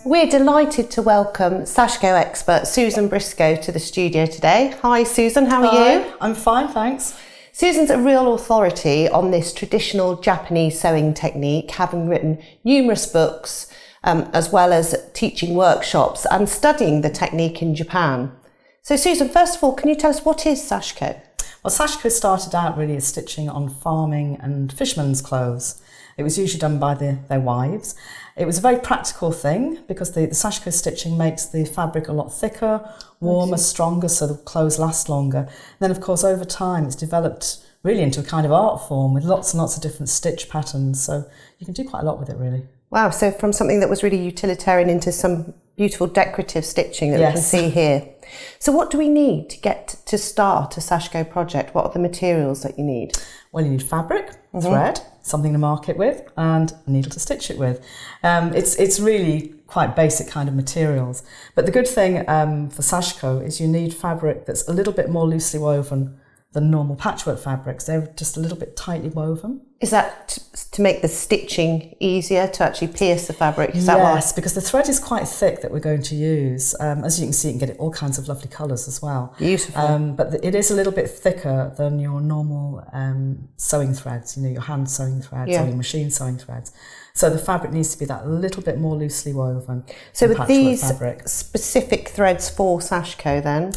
We're delighted to welcome Sashiko expert Susan Briscoe to the studio today. Hi Susan, how are you? I'm fine, thanks. Susan's a real authority on this traditional Japanese sewing technique, having written numerous books, as well as teaching workshops and studying the technique in Japan. So Susan, first of all, can you tell us what is Sashiko? Well, Sashiko started out really as stitching on farming and fishermen's clothes. It was usually done by their wives. It was a very practical thing because the Sashiko stitching makes the fabric a lot thicker, warmer, stronger, so the clothes last longer. And then, of course, over time, it's developed really into a kind of art form with lots and lots of different stitch patterns. So you can do quite a lot with it, really. Wow, so from something that was really utilitarian into some beautiful decorative stitching that we can see here. So what do we need to get to start a Sashiko project? What are the materials that you need? Well, you need fabric, thread, something to mark it with, and a needle to stitch it with. It's really quite basic kind of materials. But the good thing for Sashiko is you need fabric that's a little bit more loosely woven than normal patchwork fabrics. They're just a little bit tightly woven. Is that to make the stitching easier, to actually pierce the fabric? Is that yes, because the thread is quite thick that we're going to use. As you can see, you can get it all kinds of lovely colours as well. Beautiful. But it is a little bit thicker than your normal sewing threads, your hand sewing threads or your machine sewing threads. So the fabric needs to be that little bit more loosely woven. So with these fabric. specific threads for Sashiko then?